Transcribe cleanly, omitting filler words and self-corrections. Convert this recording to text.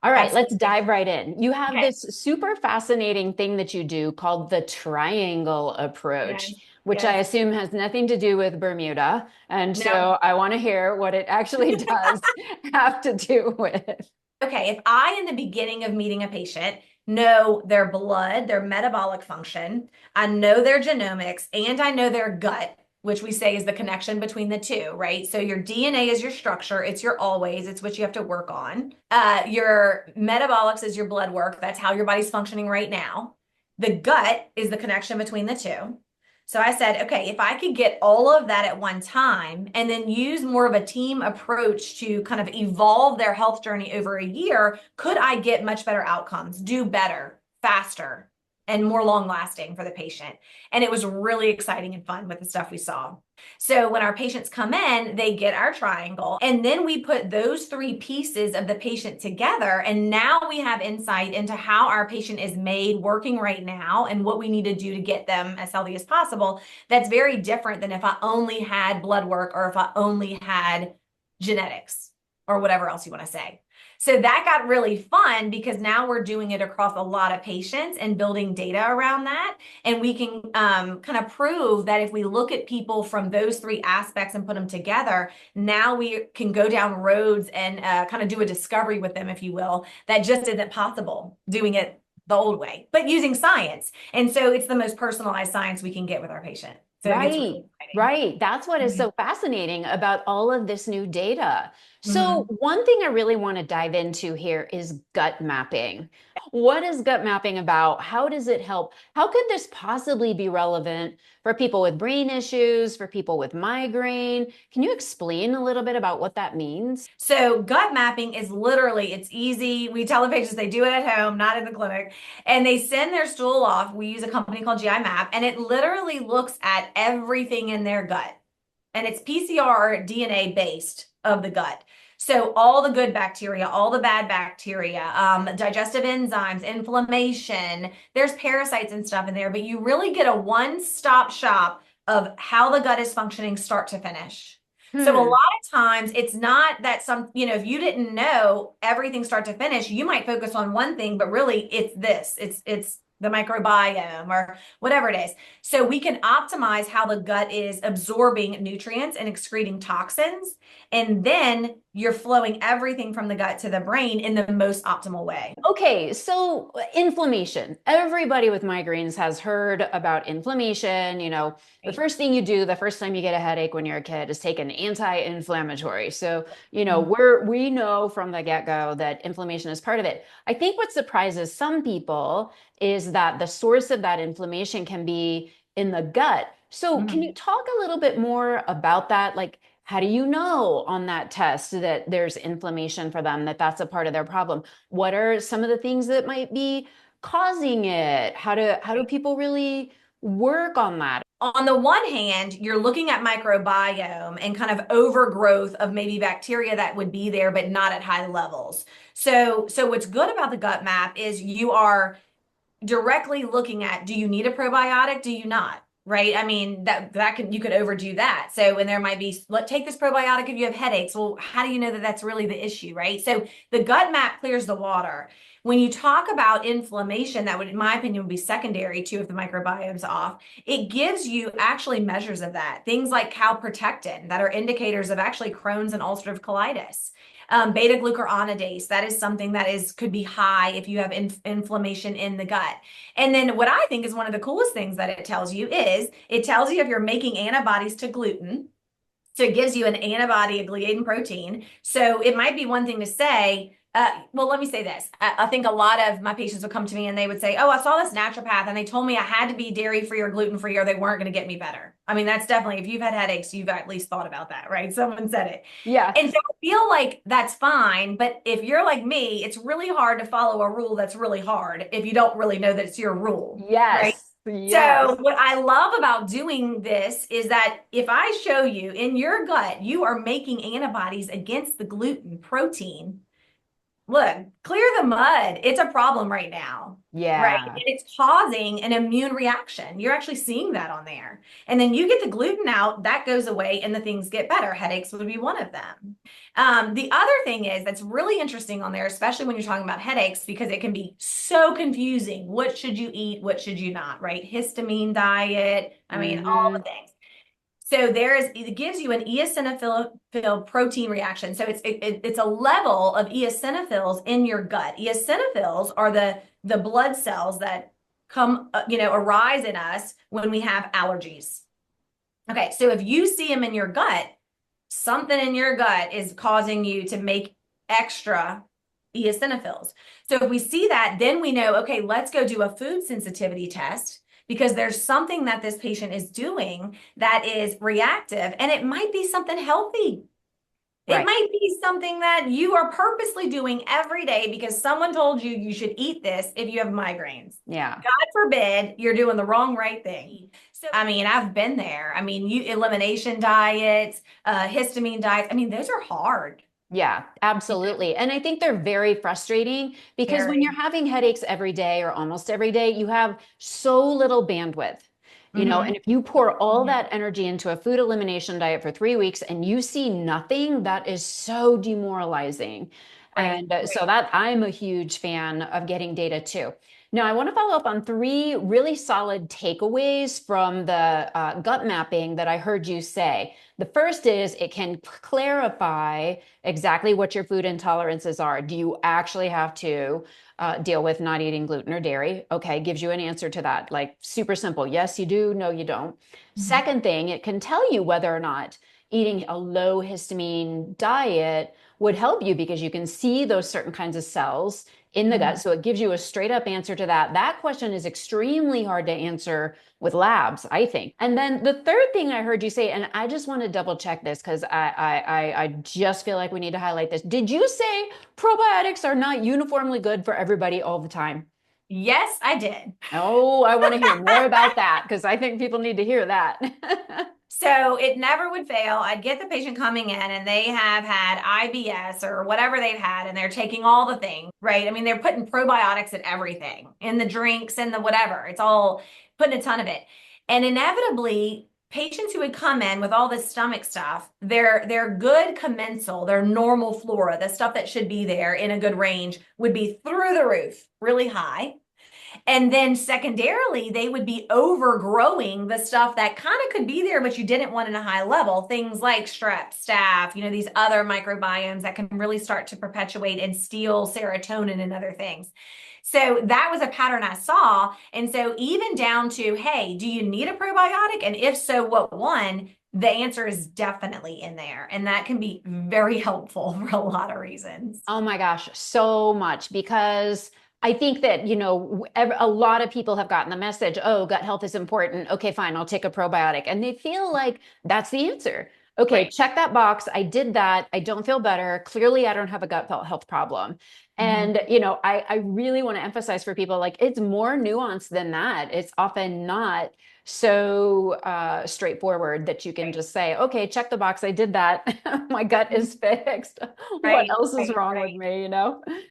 All right, let's Absolutely. dive right in. You have Okay. this super fascinating thing that you do called the triangle approach, Yes. which I Yes. assume has nothing to do with Bermuda. And No. so I want to hear what it actually does have to do with. Okay. If I, in the beginning of meeting a patient, know their blood, their metabolic function, I know their genomics, and I know their gut, which we say is the connection between the two, right? So your DNA is your structure, it's your always, it's what you have to work on. Your metabolics is your blood work, that's how your body's functioning right now. The gut is the connection between the two. So I said, okay, if I could get all of that at one time and then use more of a team approach to kind of evolve their health journey over a year, could I get much better outcomes, do better, faster, and more long lasting for the patient? And it was really exciting and fun with the stuff we saw. So when our patients come in, they get our triangle, and then we put those three pieces of the patient together. And now we have insight into how our patient is made working right now and what we need to do to get them as healthy as possible. That's very different than if I only had blood work or if I only had genetics or whatever else you want to say. So that got really fun because now we're doing it across a lot of patients and building data around that. And we can kind of prove that if we look at people from those three aspects and put them together, now we can go down roads and kind of do a discovery with them, if you will, that just isn't possible doing it the old way, but using science. And so it's the most personalized science we can get with our patient. So it gets Right, really exciting. right. That's what is so fascinating about all of this new data. So, Mm-hmm. one thing I really want to dive into here is gut mapping. What is gut mapping about? How does it help? How could this possibly be relevant for people with brain issues, for people with migraine? Can you explain a little bit about what that means? So gut mapping is literally, it's easy. We tell the patients they do it at home, not in the clinic, and they send their stool off. We use a company called GI Map, and it literally looks at everything in their gut. And it's PCR DNA based of the gut. So all the good bacteria, all the bad bacteria, digestive enzymes, inflammation, there's parasites and stuff in there, but you really get a one-stop shop of how the gut is functioning start to finish. So a lot Hmm. of times it's not that if you didn't know everything start to finish, you might focus on one thing, but really it's this, it's the microbiome or whatever it is. So we can optimize how the gut is absorbing nutrients and excreting toxins. And then you're flowing everything from the gut to the brain in the most optimal way. Okay, so inflammation. Everybody with migraines has heard about inflammation. The Right. first thing you do the first time you get a headache when you're a kid is take an anti-inflammatory. So, Mhm. we know from the get-go that inflammation is part of it. I think what surprises some people is that the source of that inflammation can be in the gut. So, can you Mhm. talk a little bit more about that? Like, how do you know on that test that there's inflammation for them, that that's a part of their problem? What are some of the things that might be causing it? How do people really work on that? On the one hand, you're looking at microbiome and kind of overgrowth of maybe bacteria that would be there, but not at high levels. So what's good about the gut map is you are directly looking at, do you need a probiotic? Do you not? Right? I mean, you could overdo that. So, and there might be, take this probiotic if you have headaches. Well, how do you know that that's really the issue, right? So the gut map clears the water. When you talk about inflammation, that would, in my opinion, would be secondary to if the microbiome's off. It gives you actually measures of that. Things like calprotectin that are indicators of actually Crohn's and ulcerative colitis. Beta glucuronidase, that is something that could be high if you have inflammation in the gut. And then what I think is one of the coolest things that it tells you is it tells you if you're making antibodies to gluten. So it gives you an antibody, a gliadin protein. So it might be one thing to say, well, let me say this. I think a lot of my patients would come to me and they would say, oh, I saw this naturopath and they told me I had to be dairy free or gluten free or they weren't going to get me better. I mean, that's definitely, if you've had headaches, you've at least thought about that, right? Someone said it. Yeah. And so I feel like that's fine. But if you're like me, it's really hard to follow a rule that's really hard if you don't really know that it's your rule, right? Yes. So, Yes. what I love about doing this is that if I show you in your gut, you are making antibodies against the gluten protein, look, clear the mud. It's a problem right now, right? And Yeah. it's causing an immune reaction. You're actually seeing that on there. And then you get the gluten out, that goes away, and the things get better. Headaches would be one of them. The other thing is that's really interesting on there, especially when you're talking about headaches, because it can be so confusing. What should you eat? What should you not, right? Histamine diet. I mean, all the Hmm. things. So it gives you an eosinophil protein reaction. So it's a level of eosinophils in your gut. Eosinophils are the blood cells that come, arise in us when we have allergies. Okay, so if you see them in your gut, something in your gut is causing you to make extra eosinophils. So if we see that, then we know, okay, let's go do a food sensitivity test because there's something that this patient is doing that is reactive, and it might be something healthy. It Right. might be something that you are purposely doing every day because someone told you you should eat this if you have migraines. Yeah. God forbid you're doing the wrong right thing. So, I mean, I've been there. I mean, elimination diets, histamine diets. I mean, those are hard. Yeah, absolutely. And I think they're very frustrating because when you're Very. having headaches every day or almost every day, you have so little bandwidth, Mm-hmm. and if you pour all that energy into a food elimination diet for 3 weeks and you see nothing, that is so demoralizing. Right. And so that I'm a huge fan of getting data too. Now, I want to follow up on three really solid takeaways from the gut mapping that I heard you say. The first is it can clarify exactly what your food intolerances are. Do you actually have to deal with not eating gluten or dairy? Okay, gives you an answer to that. Like super simple. Yes, you do. No, you don't. Mhm. Second thing, it can tell you whether or not eating a low histamine diet would help you because you can see those certain kinds of cells in the gut. Mhm. So it gives you a straight up answer to that. That question is extremely hard to answer with labs, I think. And then the third thing I heard you say, and I just want to double check this because I just feel like we need to highlight this. Did you say probiotics are not uniformly good for everybody all the time? Yes, I did. Oh, I want to hear more about that because I think people need to hear that. So it never would fail. I'd get the patient coming in and they have had IBS or whatever they've had, and they're taking all the things, right? I mean, they're putting probiotics in everything, in the drinks and the whatever. It's all putting a ton of it. And inevitably, patients who would come in with all this stomach stuff, their good commensal, their normal flora, the stuff that should be there in a good range, would be through the roof, really high. And then secondarily, they would be overgrowing the stuff that kind of could be there, but you didn't want in a high level. Things like strep, staph, these other microbiomes that can really start to perpetuate and steal serotonin and other things. So that was a pattern I saw. And so even down to, hey, do you need a probiotic? And if so, what one? The answer is definitely in there. And that can be very helpful for a lot of reasons. Oh my gosh, so much because I think that, a lot of people have gotten the message, oh, gut health is important. Okay, fine, I'll take a probiotic. And they feel like that's the answer. Okay, Right. check that box. I did that. I don't feel better. Clearly, I don't have a gut health problem. Mhm. And, I really want to emphasize for people like it's more nuanced than that. It's often not so straightforward that you can Right. just say, okay, check the box. I did that. My gut is fixed. What Right. else is Right. wrong with Right. me?